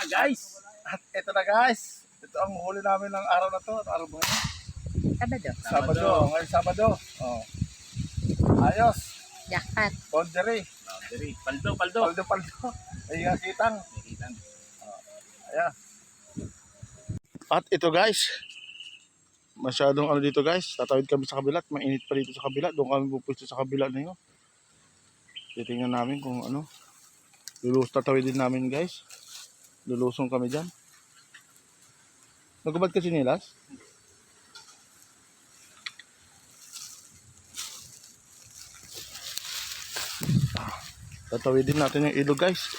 guys. At ito na guys. Ito ang huli namin ng araw na to. Ano araw ba yun? Sabado. Ngayon Sabado. Oh. Ayos. Jackpot. Boundary. Paldo. Paldo. Ay nga kitang. Ayan. At ito guys. Masyadong ano dito guys. Tatawid kami sa kabila. Mainit pa dito sa kabila. Doon kami pupusto sa kabila na yun. Titingnan namin kung ano. Tatawid din namin guys. Lulusong kami dyan. Nagubad ka sinilas? Tatawidin natin yung ilog guys.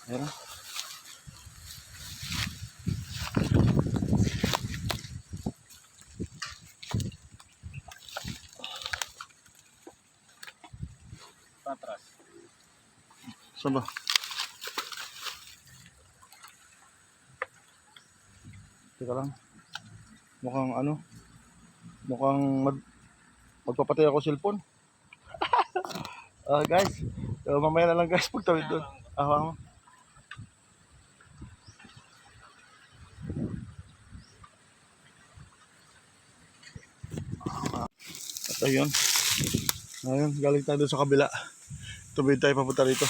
Ayan. Patras. Saan ba? Teka lang. Mukhang ano? Mukhang magpapatay ako cellphone. Guys, mamaya na lang guys pagtawid doon. At ayun. Ayun, galing tayo doon sa kabila. Tubig tayo papunta rito.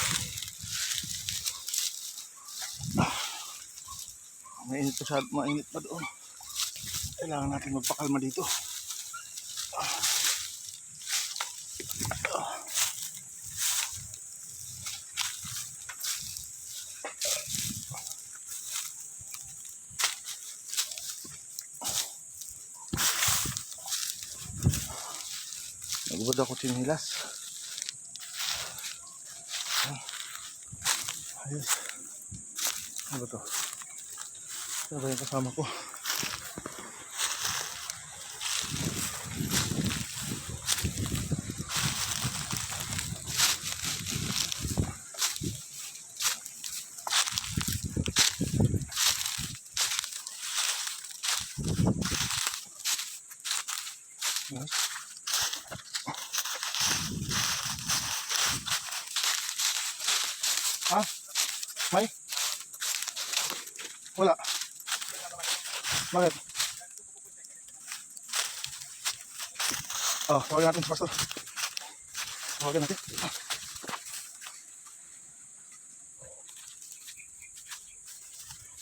Mainit pa doon. Kailangan natin magpakalma dito. Nagubad ako sinilas. Ayos. Ano ba ito? Ano ba yung kasama ko? Yes. May? Wala. Bakit? Tawagin natin si Pastor. Tawagin natin.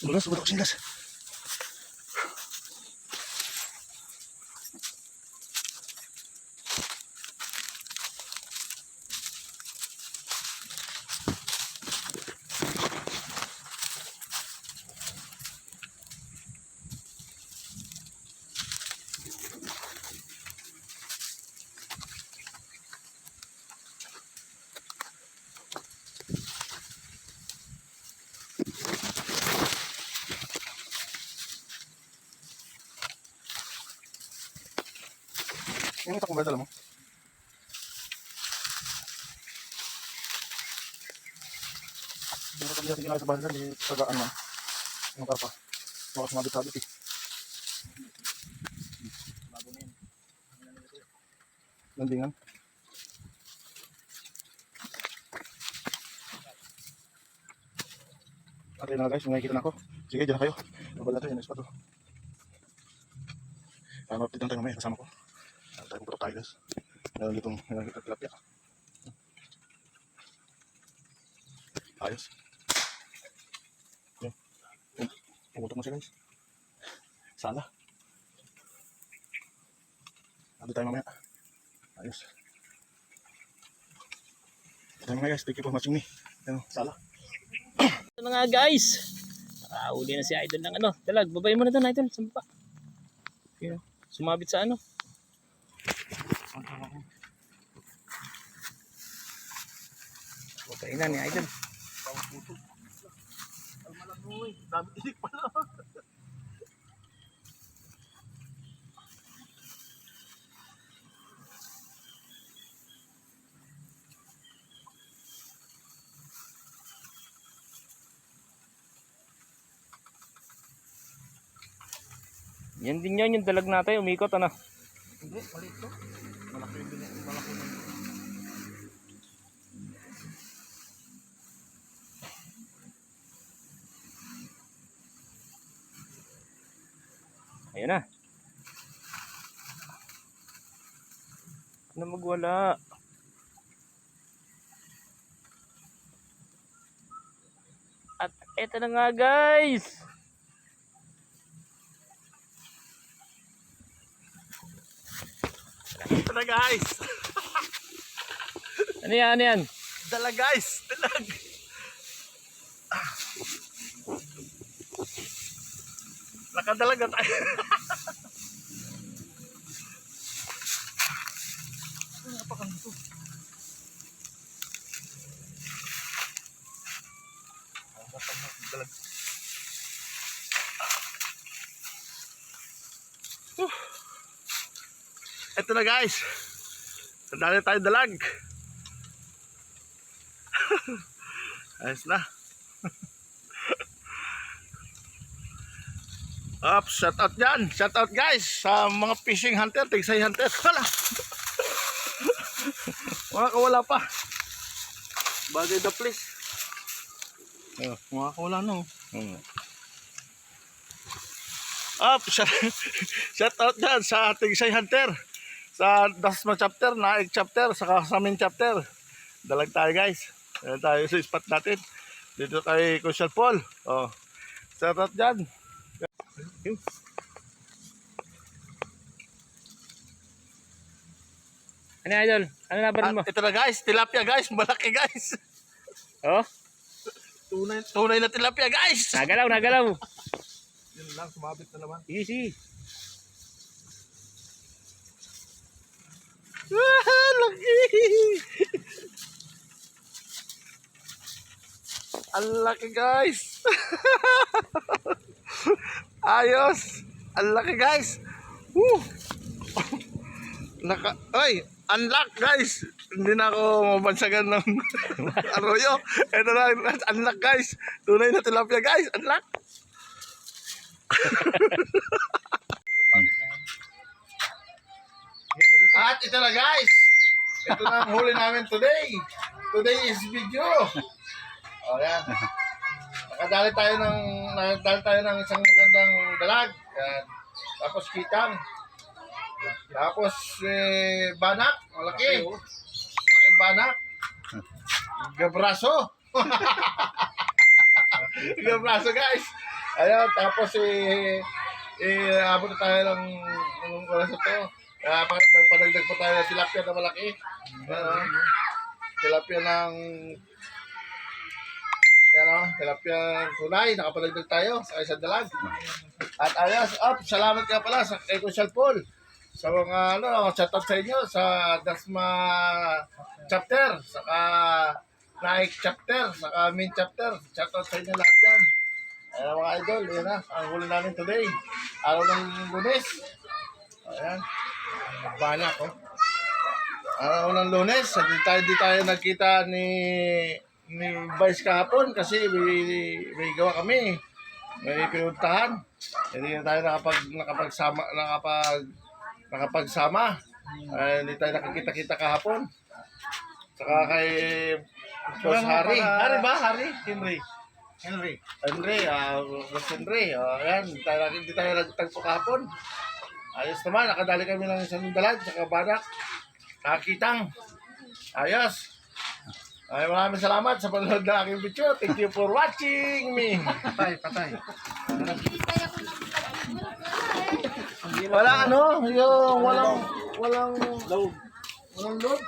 Subukan ko sinilas. Yung ito kung ba dala mo? Hindi ko kami natin sa banda, hindi tagaan man. Yung karpa. Baka sumabit-sabit eh. Landingan. At yun na guys, yung nakikita na ako. Sige, dyan na kayo. Babal natin, yung spot. Update lang tayo mamaya, kasama ko. Tayo puputok tayo guys. Meron ditong tilapia. Ayos. Yan. Pumutok mo siya guys. Sala. Update tayo mamaya. Ayos. Tayo mamaya guys, thank you for watching me. Yan, sala. Ito na nga guys. Nakahuli na si Idol ng ano. Dalag, babay mo na doon Idol. Sumpa. Sumabit sa ano. Okay na ni Idol. Dami tinik pala. Yan din yan yung dalag natin. Umikot ano. Hindi, mali ito. Malaki yung malaki yung Ayan na. Ano magwala? At eto na nga guys. Ito na guys. Ano yan? Ano yan? Dala guys. Dalag. Nakadalaga tayo. Napakanto. Dalag. Ito na guys. Sadali tayo dalag. Ayos na. Up, shout out dyan. Shout out guys sa mga fishing hunter, tigsay hunter. Hala. Mga kawala pa. Bagay the place. Mga kawala no. Up, shout out dyan sa tigsay hunter. Sa Dasma chapter, Naik chapter, saka sa main chapter. Dalag tayo guys. Ayan tayo sa spot natin. Dito kay Kuya Paul. Oh. Shout out dyan. Ano idol? Ano laban mo? Ito na guys, tilapia guys, malaki guys. Oh? Tunay na tilapia guys. Nagalaw, nagalaw. Yun lang, sumabit na naman. Easy. Laki. Ang laki guys. Ayos. Ang laki guys. Woo. Ay, unlock guys. Hindi na ako mabansagan ng arroyo. Ito na, unlock guys. Tunay na tilapia guys. Unlock. At ito na guys. Ito na ang huli namin today. Today is video. O yan. Nakadali tayo ng isang magandang dalag. Yan. Tapos kitang. Tapos banak. Malaki. Malaki banak. Gabraso. Gabraso guys. Ayan. Tapos abot na tayo ng oras ito. Nagpadagdag pa tayo ng tilapia na malaki. Tilapia ng tilapia tunay. Nakapadagdag tayo sa isang dalag. At ayos, salamat ka pala sa kay Kuya Paul. Sa mga shout out sa inyo sa Dasma chapter, saka Naik chapter, saka main chapter. Shout out sa inyo lahat yan. Ayan mga idol, yun na. Ang huli namin today. Araw ng Lunes. Ayan. Banak oh. Araw ng Lunes. Hindi tayo nagkita ni Vice kahapon kasi may gawa kami. May pinuntahan. Hindi na tayo nakapagsama. Hindi tayo nakikita-kita kahapon. Saka kay Boss Harry. Harry ba? Harry? Henry. Boss Henry. Ayan, hindi tayo nagtagpo kahapon. Ayos naman, nakadali kami ng isang dalag, saka banak. Nakakitang. Ayos. Ay, maraming salamat sa panonood ng aking video. Thank you for watching me. Patay. Walang yung walang load.